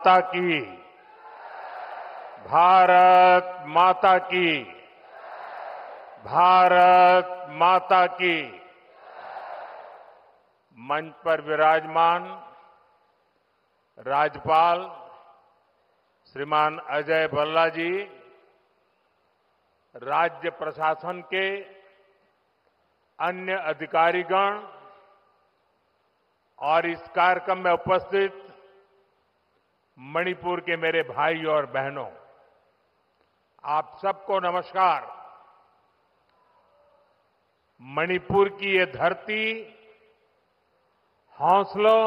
माता की, भारत माता की, भारत माता की। मंच पर विराजमान राज्यपाल श्रीमान अजय भल्ला जी, राज्य प्रशासन के अन्य अधिकारीगण और इस कार्यक्रम में उपस्थित मणिपुर के मेरे भाई और बहनों, आप सबको नमस्कार। मणिपुर की ये धरती हौसलों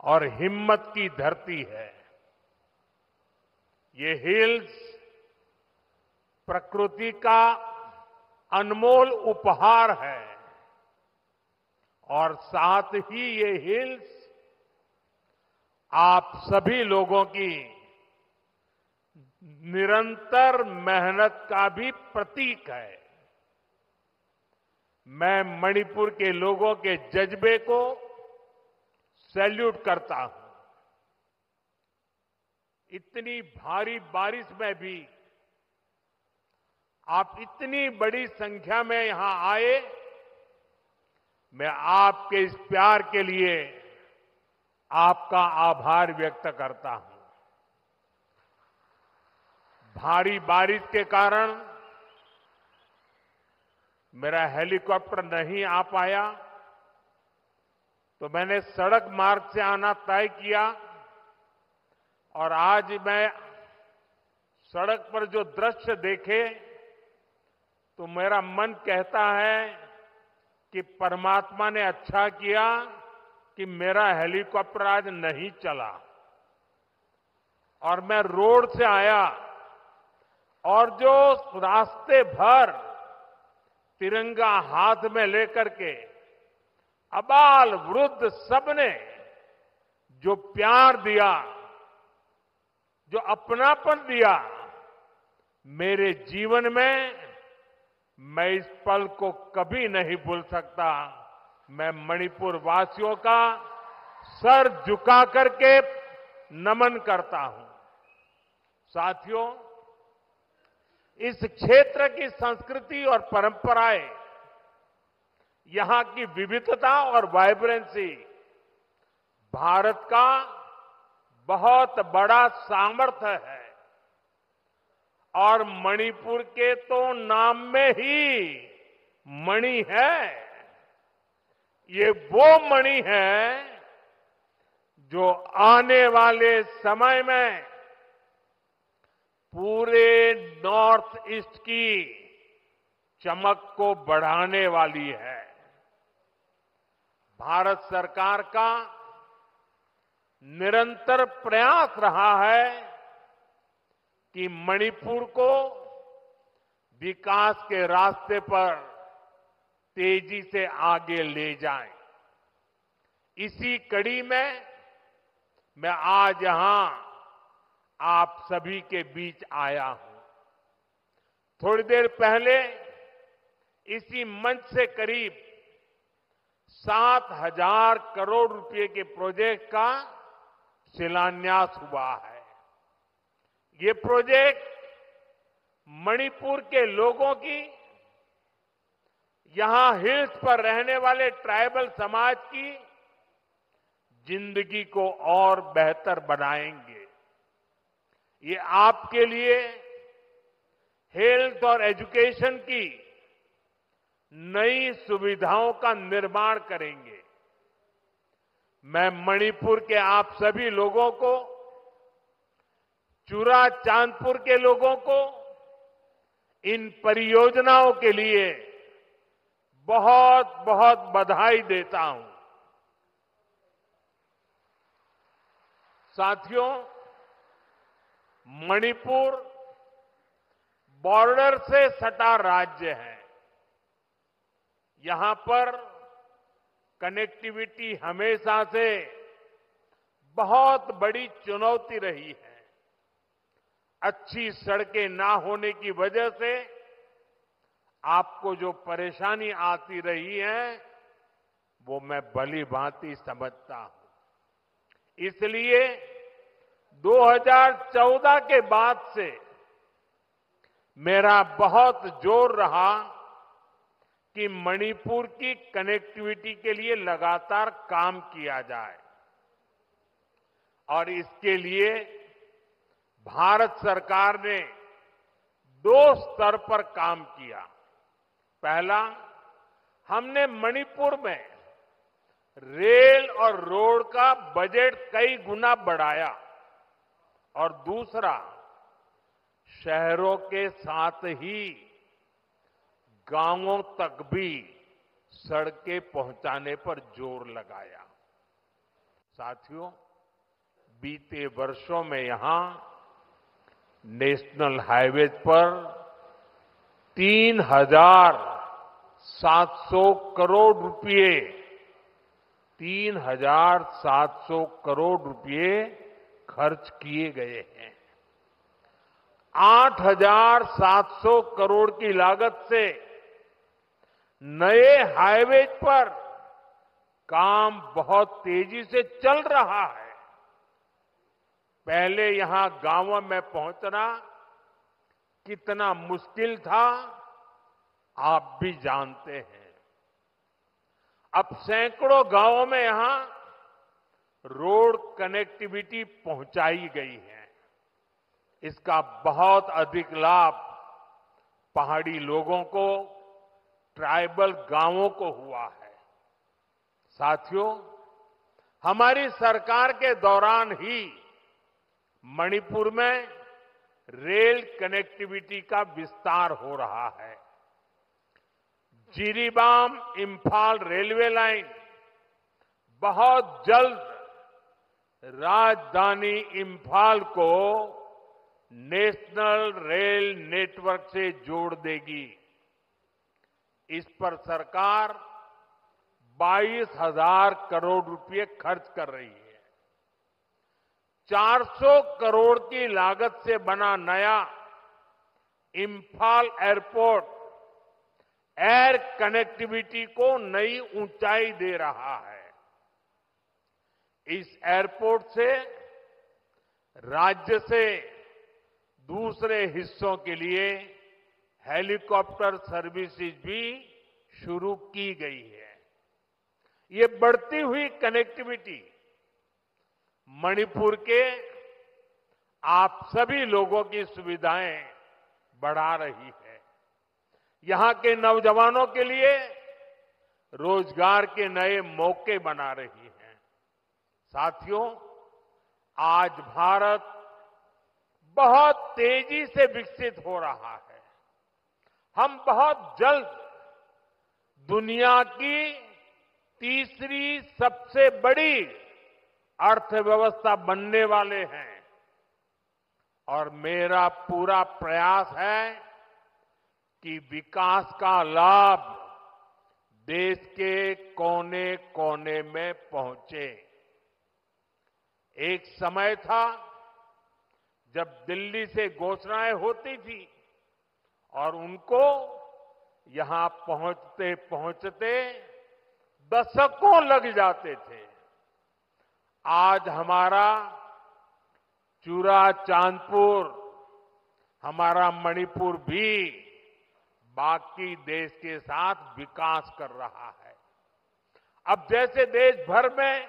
और हिम्मत की धरती है। ये हिल्स प्रकृति का अनमोल उपहार है और साथ ही ये हिल्स आप सभी लोगों की निरंतर मेहनत का भी प्रतीक है। मैं मणिपुर के लोगों के जज्बे को सैल्यूट करता हूं। इतनी भारी बारिश में भी आप इतनी बड़ी संख्या में यहां आए, मैं आपके इस प्यार के लिए आपका आभार व्यक्त करता हूं। भारी बारिश के कारण मेरा हेलीकॉप्टर नहीं आ पाया, तो मैंने सड़क मार्ग से आना तय किया और आज मैं सड़क पर जो दृश्य देखे तो मेरा मन कहता है कि परमात्मा ने अच्छा किया कि मेरा हेलीकॉप्टर आज नहीं चला और मैं रोड से आया और जो रास्ते भर तिरंगा हाथ में लेकर के अबाल वृद्ध सबने जो प्यार दिया, जो अपनापन दिया, मेरे जीवन में मैं इस पल को कभी नहीं भूल सकता। मैं मणिपुर वासियों का सर झुका करके नमन करता हूं। साथियों, इस क्षेत्र की संस्कृति और परंपराएं, यहां की विविधता और वाइब्रेंसी भारत का बहुत बड़ा सामर्थ्य है और मणिपुर के तो नाम में ही मणि है। ये वो मणि है जो आने वाले समय में पूरे नॉर्थ ईस्ट की चमक को बढ़ाने वाली है। भारत सरकार का निरंतर प्रयास रहा है कि मणिपुर को विकास के रास्ते पर तेजी से आगे ले जाएं। इसी कड़ी में मैं आज यहां आप सभी के बीच आया हूं। थोड़ी देर पहले इसी मंच से करीब 7,000 करोड़ रुपए के प्रोजेक्ट का शिलान्यास हुआ है। ये प्रोजेक्ट मणिपुर के लोगों की, यहां हिल्स पर रहने वाले ट्राइबल समाज की जिंदगी को और बेहतर बनाएंगे। ये आपके लिए हेल्थ और एजुकेशन की नई सुविधाओं का निर्माण करेंगे। मैं मणिपुर के आप सभी लोगों को, चुरा चांदपुर के लोगों को इन परियोजनाओं के लिए बहुत बहुत बधाई देता हूं। साथियों, मणिपुर बॉर्डर से सटा राज्य है। यहां पर कनेक्टिविटी हमेशा से बहुत बड़ी चुनौती रही है। अच्छी सड़कें ना होने की वजह से आपको जो परेशानी आती रही है वो मैं भली भांति समझता हूं। इसलिए 2014 के बाद से मेरा बहुत जोर रहा कि मणिपुर की कनेक्टिविटी के लिए लगातार काम किया जाए और इसके लिए भारत सरकार ने 2 स्तर पर काम किया। पहला, हमने मणिपुर में रेल और रोड का बजट कई गुना बढ़ाया और दूसरा, शहरों के साथ ही गांवों तक भी सड़कें पहुंचाने पर जोर लगाया। साथियों, बीते वर्षों में यहां नेशनल हाईवेज पर 3,700 करोड़ रुपए 3,700 करोड़ रुपए खर्च किए गए हैं। 8,700 करोड़ की लागत से नए हाईवे पर काम बहुत तेजी से चल रहा है। पहले यहां गांवों में पहुंचना कितना मुश्किल था, आप भी जानते हैं। अब सैकड़ों गांवों में यहां रोड कनेक्टिविटी पहुंचाई गई है। इसका बहुत अधिक लाभ पहाड़ी लोगों को, ट्राइबल गांवों को हुआ है। साथियों, हमारी सरकार के दौरान ही मणिपुर में रेल कनेक्टिविटी का विस्तार हो रहा है। जिरीबाम इंफाल रेलवे लाइन बहुत जल्द राजधानी इंफाल को नेशनल रेल नेटवर्क से जोड़ देगी। इस पर सरकार 22,000 करोड़ रुपए खर्च कर रही है। 400 करोड़ की लागत से बना नया इंफाल एयरपोर्ट एयर कनेक्टिविटी को नई ऊंचाई दे रहा है। इस एयरपोर्ट से राज्य से दूसरे हिस्सों के लिए हेलीकॉप्टर सर्विसेज भी शुरू की गई है। ये बढ़ती हुई कनेक्टिविटी मणिपुर के आप सभी लोगों की सुविधाएं बढ़ा रही है। यहां के नौजवानों के लिए रोजगार के नए मौके बना रही है। साथियों, आज भारत बहुत तेजी से विकसित हो रहा है। हम बहुत जल्द दुनिया की तीसरी सबसे बड़ी अर्थव्यवस्था बनने वाले हैं और मेरा पूरा प्रयास है कि विकास का लाभ देश के कोने कोने में पहुंचे। एक समय था जब दिल्ली से घोषणाएं होती थी और उनको यहां पहुंचते पहुंचते दशकों लग जाते थे। आज हमारा चूरा चांदपुर, हमारा मणिपुर भी बाकी देश के साथ विकास कर रहा है। अब जैसे देश भर में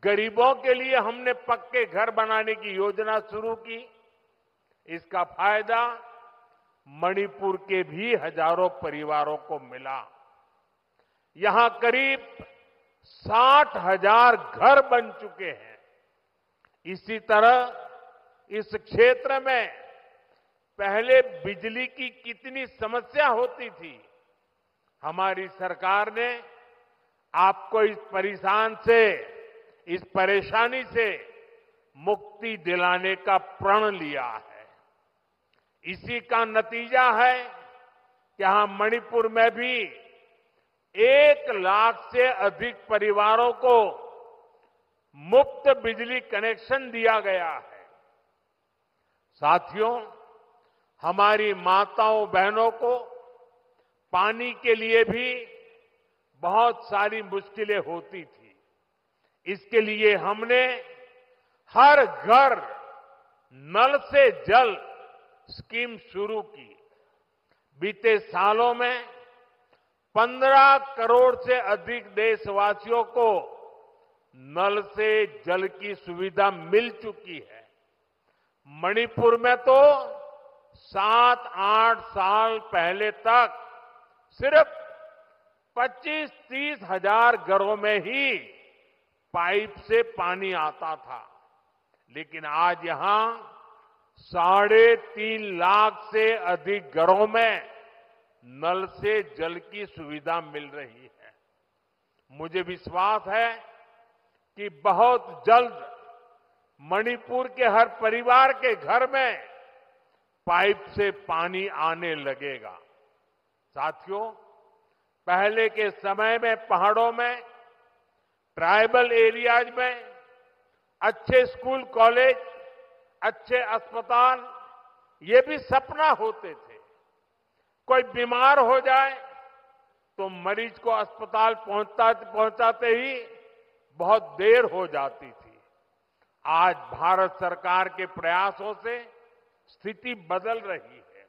गरीबों के लिए हमने पक्के घर बनाने की योजना शुरू की, इसका फायदा मणिपुर के भी हजारों परिवारों को मिला। यहां करीब 60,000 घर बन चुके हैं। इसी तरह इस क्षेत्र में पहले बिजली की कितनी समस्या होती थी। हमारी सरकार ने आपको इस परेशानी से मुक्ति दिलाने का प्रण लिया है। इसी का नतीजा है कि यहां मणिपुर में भी 1 लाख से अधिक परिवारों को मुफ्त बिजली कनेक्शन दिया गया है। साथियों, हमारी माताओं बहनों को पानी के लिए भी बहुत सारी मुश्किलें होती थी। इसके लिए हमने हर घर नल से जल स्कीम शुरू की। बीते सालों में 15 करोड़ से अधिक देशवासियों को नल से जल की सुविधा मिल चुकी है। मणिपुर में तो 7-8 साल पहले तक सिर्फ 25-30 हजार घरों में ही पाइप से पानी आता था, लेकिन आज यहां 3.5 लाख से अधिक घरों में नल से जल की सुविधा मिल रही है। मुझे विश्वास है कि बहुत जल्द मणिपुर के हर परिवार के घर में पाइप से पानी आने लगेगा। साथियों, पहले के समय में पहाड़ों में, ट्राइबल एरियाज में अच्छे स्कूल कॉलेज, अच्छे अस्पताल, ये भी सपना होते थे। कोई बीमार हो जाए तो मरीज को अस्पताल पहुंचाते ही बहुत देर हो जाती थी। आज भारत सरकार के प्रयासों से स्थिति बदल रही है।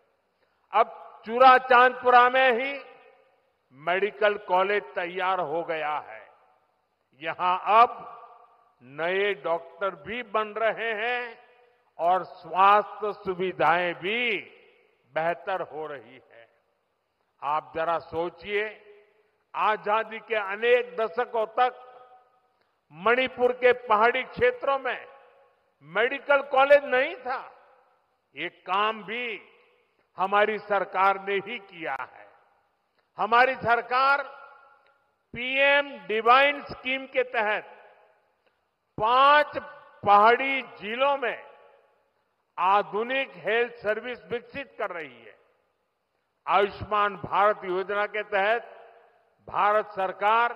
अब चूराचांदपुरा में ही मेडिकल कॉलेज तैयार हो गया है। यहां अब नए डॉक्टर भी बन रहे हैं और स्वास्थ्य सुविधाएं भी बेहतर हो रही है। आप जरा सोचिए, आजादी के अनेक दशकों तक मणिपुर के पहाड़ी क्षेत्रों में मेडिकल कॉलेज नहीं था। ये काम भी हमारी सरकार ने ही किया है। हमारी सरकार पीएम डिवाइन स्कीम के तहत 5 पहाड़ी जिलों में आधुनिक हेल्थ सर्विस विकसित कर रही है। आयुष्मान भारत योजना के तहत भारत सरकार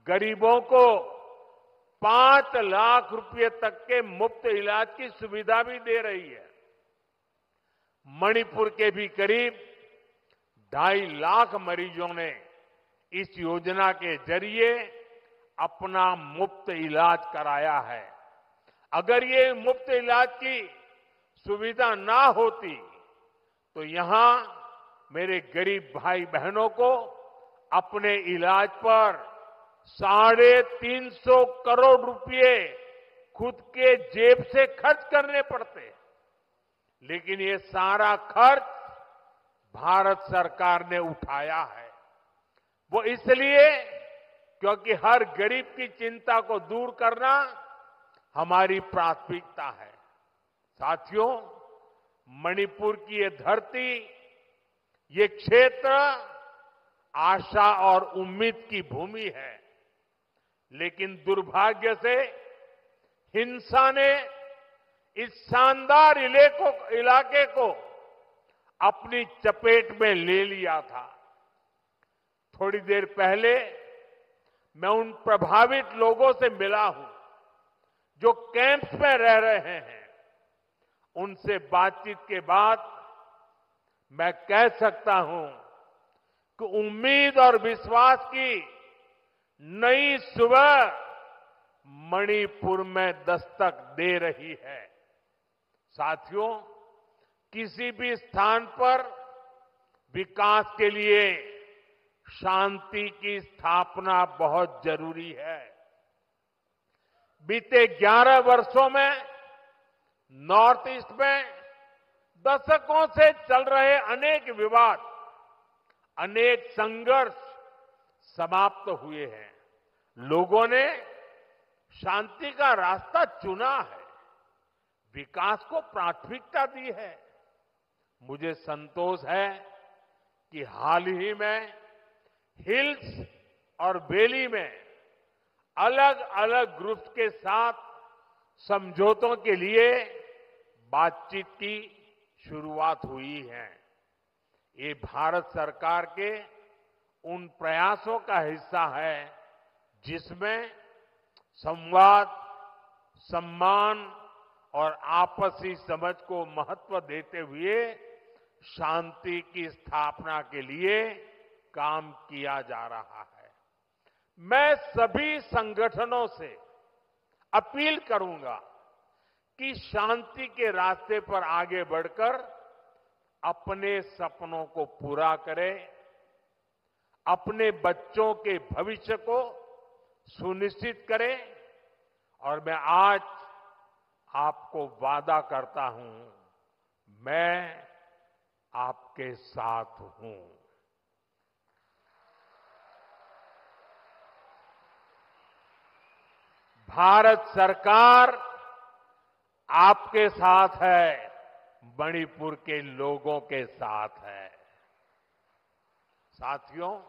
गरीबों को 5 लाख रुपए तक के मुफ्त इलाज की सुविधा भी दे रही है। मणिपुर के भी करीब 2.5 लाख मरीजों ने इस योजना के जरिए अपना मुफ्त इलाज कराया है। अगर ये मुफ्त इलाज की सुविधा ना होती तो यहां मेरे गरीब भाई बहनों को अपने इलाज पर 350 करोड़ रुपए खुद के जेब से खर्च करने पड़ते। लेकिन ये सारा खर्च भारत सरकार ने उठाया है। वो इसलिए क्योंकि हर गरीब की चिंता को दूर करना हमारी प्राथमिकता है। साथियों, मणिपुर की ये धरती, ये क्षेत्र आशा और उम्मीद की भूमि है। लेकिन दुर्भाग्य से हिंसा ने इस शानदार इलाके को अपनी चपेट में ले लिया था। थोड़ी देर पहले मैं उन प्रभावित लोगों से मिला हूं जो कैंप्स में रह रहे हैं। उनसे बातचीत के बाद मैं कह सकता हूं कि उम्मीद और विश्वास की नई सुबह मणिपुर में दस्तक दे रही है। साथियों, किसी भी स्थान पर विकास के लिए शांति की स्थापना बहुत जरूरी है। बीते 11 वर्षों में नॉर्थ ईस्ट में दशकों से चल रहे अनेक विवाद, अनेक संघर्ष समाप्त हुए हैं। लोगों ने शांति का रास्ता चुना है, विकास को प्राथमिकता दी है। मुझे संतोष है कि हाल ही में हिल्स और वैली में अलग अलग ग्रुप्स के साथ समझौतों के लिए बातचीत की शुरुआत हुई है। ये भारत सरकार के उन प्रयासों का हिस्सा है जिसमें संवाद, सम्मान और आपसी समझ को महत्व देते हुए शांति की स्थापना के लिए काम किया जा रहा है। मैं सभी संगठनों से अपील करूंगा कि शांति के रास्ते पर आगे बढ़कर अपने सपनों को पूरा करें, अपने बच्चों के भविष्य को सुनिश्चित करें। और मैं आज आपको वादा करता हूं, मैं आपके साथ हूं। भारत सरकार आपके साथ है, मणिपुर के लोगों के साथ है। साथियों,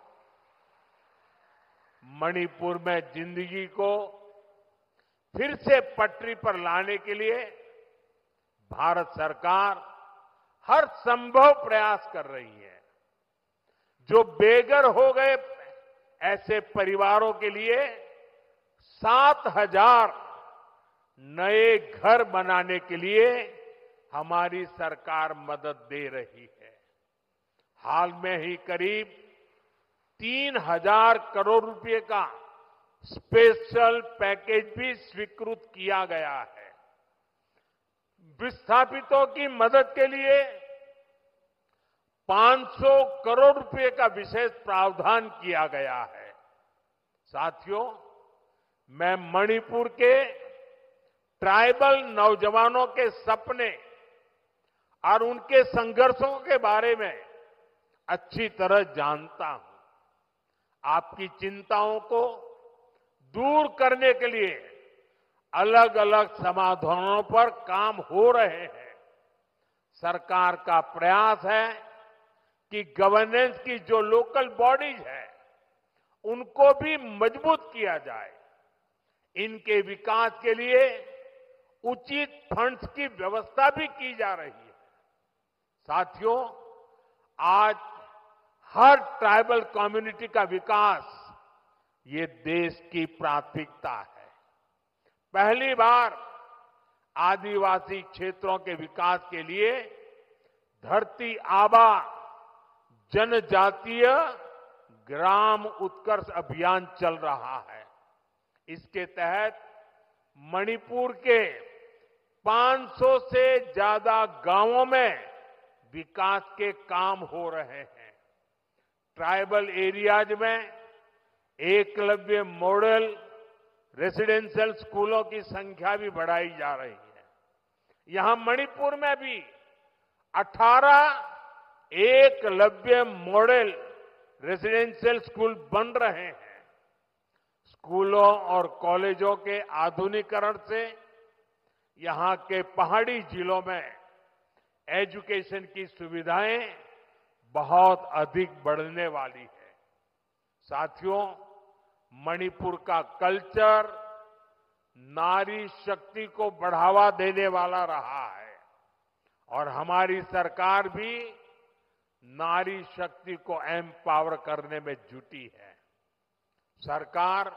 मणिपुर में जिंदगी को फिर से पटरी पर लाने के लिए भारत सरकार हर संभव प्रयास कर रही है। जो बेघर हो गए ऐसे परिवारों के लिए 7,000 नए घर बनाने के लिए हमारी सरकार मदद दे रही है। हाल में ही करीब 3,000 करोड़ रुपए का स्पेशल पैकेज भी स्वीकृत किया गया है। विस्थापितों की मदद के लिए 500 करोड़ रुपए का विशेष प्रावधान किया गया है। साथियों, मैं मणिपुर के ट्राइबल नौजवानों के सपने और उनके संघर्षों के बारे में अच्छी तरह जानता हूं। आपकी चिंताओं को दूर करने के लिए अलग अलग समाधानों पर काम हो रहे हैं। सरकार का प्रयास है कि गवर्नेंस की जो लोकल बॉडीज है उनको भी मजबूत किया जाए। इनके विकास के लिए उचित फंड्स की व्यवस्था भी की जा रही है। साथियों, आज हर ट्राइबल कम्युनिटी का विकास ये देश की प्राथमिकता है। पहली बार आदिवासी क्षेत्रों के विकास के लिए धरती आबा जनजातीय ग्राम उत्कर्ष अभियान चल रहा है। इसके तहत मणिपुर के 500 से ज्यादा गांवों में विकास के काम हो रहे हैं। ट्राइबल एरियाज में एकलव्य मॉडल रेसिडेंशियल स्कूलों की संख्या भी बढ़ाई जा रही है। यहां मणिपुर में भी 18 एकलव्य मॉडल रेसिडेंशियल स्कूल बन रहे हैं। स्कूलों और कॉलेजों के आधुनिकीकरण से यहां के पहाड़ी जिलों में एजुकेशन की सुविधाएं बहुत अधिक बढ़ने वाली है। साथियों, मणिपुर का कल्चर नारी शक्ति को बढ़ावा देने वाला रहा है और हमारी सरकार भी नारी शक्ति को एम्पावर करने में जुटी है। सरकार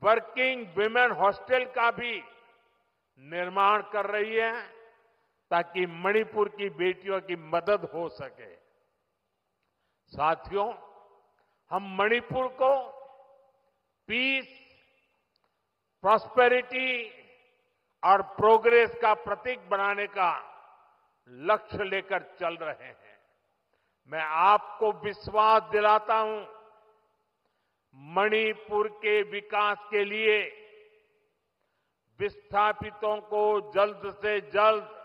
वर्किंग विमेन हॉस्टल का भी निर्माण कर रही है ताकि मणिपुर की बेटियों की मदद हो सके। साथियों, हम मणिपुर को पीस, प्रॉस्पेरिटी और प्रोग्रेस का प्रतीक बनाने का लक्ष्य लेकर चल रहे हैं। मैं आपको विश्वास दिलाता हूं, मणिपुर के विकास के लिए विस्थापितों को जल्द से जल्द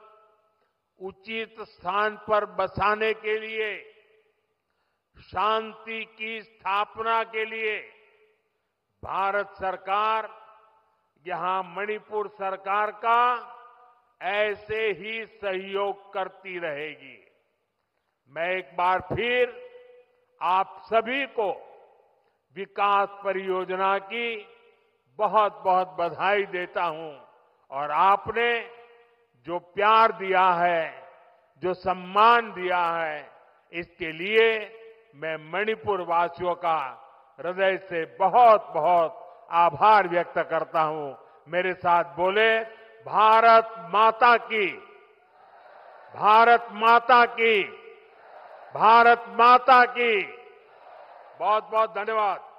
उचित स्थान पर बसाने के लिए, शांति की स्थापना के लिए भारत सरकार यहां मणिपुर सरकार का ऐसे ही सहयोग करती रहेगी। मैं एक बार फिर आप सभी को विकास परियोजना की बहुत बहुत बधाई देता हूं और आपने जो प्यार दिया है, जो सम्मान दिया है, इसके लिए मैं मणिपुर वासियों का हृदय से बहुत बहुत आभार व्यक्त करता हूं। मेरे साथ बोले, भारत माता की, भारत माता की, भारत माता की। बहुत बहुत धन्यवाद।